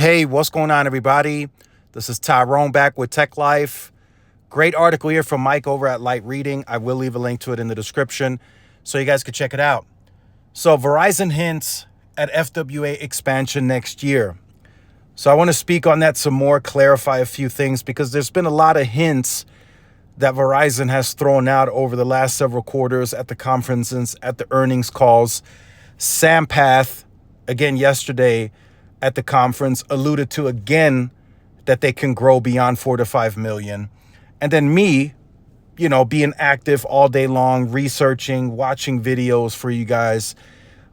Hey, what's going on, everybody? This is Tyrone back with Tech Life. Great article here from Mike over at Light Reading. I will leave a link to it in the description so you guys can check it out. So Verizon hints at FWA expansion next year. So I want to speak on that some more, clarify a few things, because there's been a lot of hints that Verizon has thrown out over the last several quarters at the conferences, at the earnings calls. Sampath, again yesterday at the conference, alluded to again that they can grow beyond 4 to 5 million. And then me, being active all day long, researching, watching videos for you guys.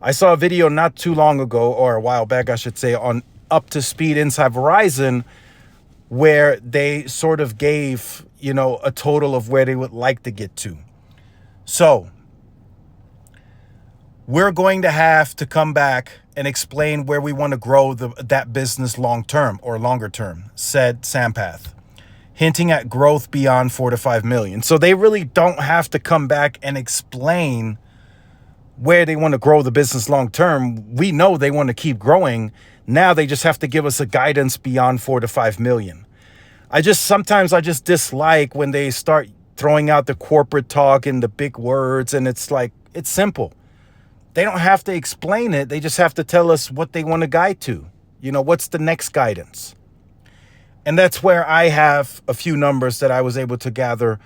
I saw a video not too long ago, or a while back, I should say, on Up to Speed Inside Verizon, where they sort of gave, a total of where they would like to get to. So we're going to have to come back and explain where we want to grow that business long term or longer term, said Sampath, hinting at growth beyond 4 to 5 million. So they really don't have to come back and explain where they want to grow the business long term. We know they want to keep growing. Now they just have to give us a guidance beyond 4 to 5 million. Sometimes I just dislike when they start throwing out the corporate talk and the big words, and it's like, it's simple. They don't have to explain it. They just have to tell us what they want to guide to. What's the next guidance? And that's where I have a few numbers that I was able to gather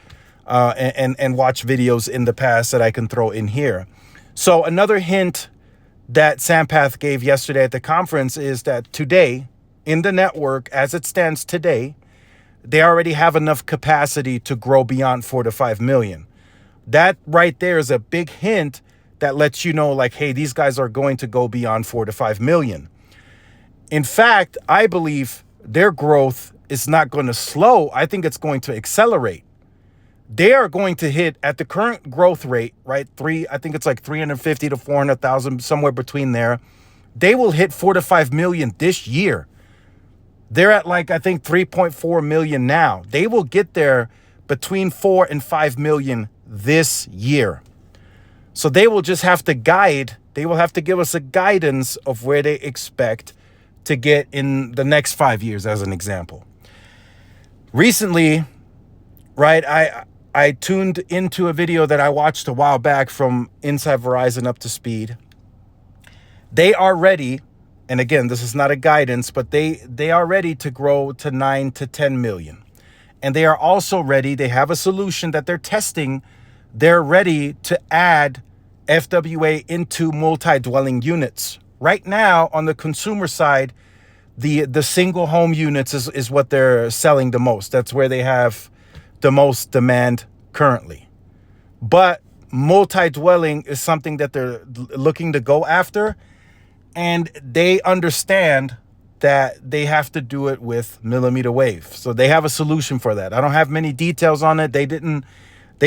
and watch videos in the past that I can throw in here. So another hint that Sampath gave yesterday at the conference is that today, in the network, as it stands today, they already have enough capacity to grow beyond 4 to 5 million. That right there is a big hint that lets you know, like, hey, these guys are going to go beyond 4 to 5 million. In fact, I believe their growth is not going to slow. I think it's going to accelerate. They are going to hit at the current growth rate, right? I think it's like 350 to 400,000, somewhere between there. They will hit 4 to 5 million this year. They're at I think 3.4 million now. They will get there between 4 and 5 million this year. So they will just have to they will have to give us a guidance of where they expect to get in the next 5 years, as an example. Recently, right, I tuned into a video that I watched a while back from Inside Verizon Up to Speed. They are ready, and again, this is not a guidance, but they are ready to grow to 9 to 10 million. And they are also ready, they have a solution that they're testing. They're ready to add FWA into multi-dwelling units. Right now, on the consumer side, the single home units is what they're selling the most. That's where they have the most demand currently. But multi-dwelling is something that they're looking to go after, and they understand that they have to do it with millimeter wave. So they have a solution for that. I don't have many details on it. They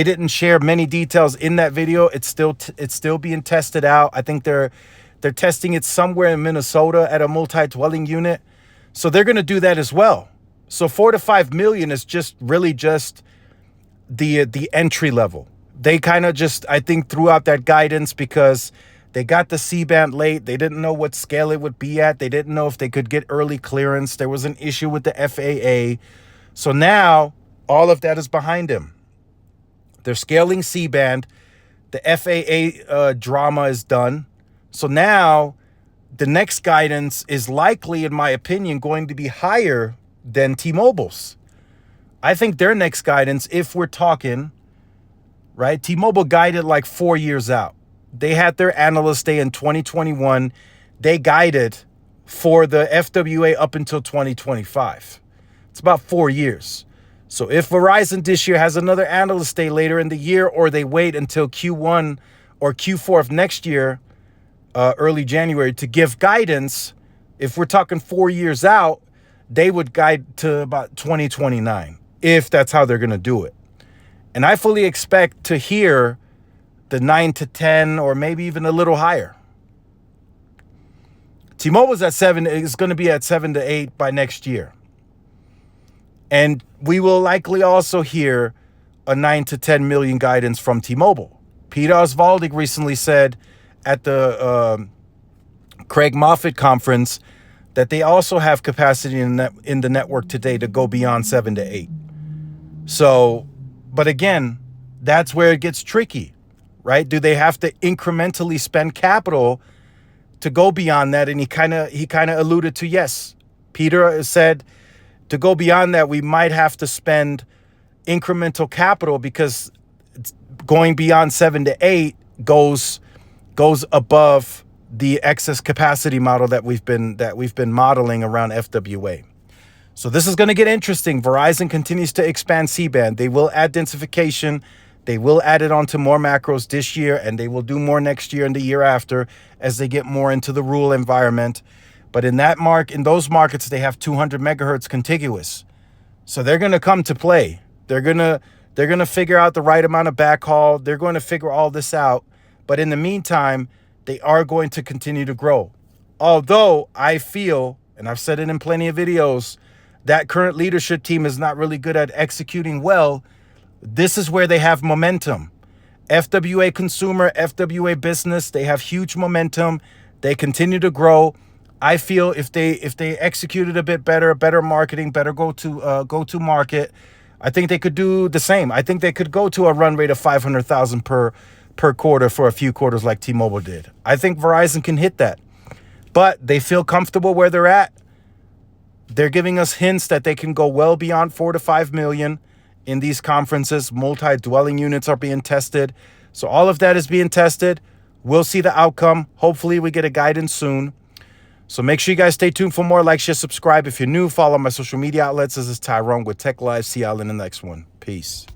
didn't share many details in that video. It's still being tested out. I think they're testing it somewhere in Minnesota at a multi-dwelling unit. So they're going to do that as well. So 4 to 5 million is just the entry level. They kind of I think, threw out that guidance because they got the C-band late. They didn't know what scale it would be at. They didn't know if they could get early clearance. There was an issue with the FAA. So now all of that is behind them. They're scaling C-band. The FAA drama is done. So now the next guidance is likely, in my opinion, going to be higher than T-Mobile's. I think their next guidance, if we're talking, right, T-Mobile guided 4 years out. They had their analyst day in 2021. They guided for the FWA up until 2025. It's about 4 years. So if Verizon this year has another analyst day later in the year, or they wait until Q1 or Q4 of next year, early January, to give guidance, if we're talking 4 years out, they would guide to about 2029, if that's how they're going to do it. And I fully expect to hear the 9 to 10, or maybe even a little higher. T-Mobile's at 7, is going to be at 7 to 8 by next year. And we will likely also hear a 9 to 10 million guidance from T-Mobile. Peter Osvaldik recently said at the Craig Moffett conference that they also have capacity in the network today to go beyond 7 to 8. So, but again, that's where it gets tricky, right? Do they have to incrementally spend capital to go beyond that? And he kind of alluded to, yes. Peter said to go beyond that, we might have to spend incremental capital, because going beyond 7 to 8 goes above the excess capacity model that we've been modeling around FWA. So this is going to get interesting. Verizon continues to expand C-band. They will add densification. They will add it onto more macros this year, and they will do more next year and the year after as they get more into the rural environment. But in those markets, they have 200 megahertz contiguous. So they're going to come to play. They're going to figure out the right amount of backhaul. They're going to figure all this out. But in the meantime, they are going to continue to grow. Although I feel, and I've said it in plenty of videos, that current leadership team is not really good at executing well. This is where they have momentum. FWA consumer, FWA business, they have huge momentum. They continue to grow. I feel if they executed a bit better marketing, better go to market, I think they could do the same. I think they could go to a run rate of 500,000 per quarter for a few quarters like T-Mobile did. I think Verizon can hit that. But they feel comfortable where they're at. They're giving us hints that they can go well beyond 4 to 5 million in these conferences. Multi-dwelling units are being tested. So all of that is being tested. We'll see the outcome. Hopefully we get a guidance soon. So make sure you guys stay tuned for more. Like, share, subscribe. If you're new, follow my social media outlets. This is Tyrone with Tech Live. See y'all in the next one. Peace.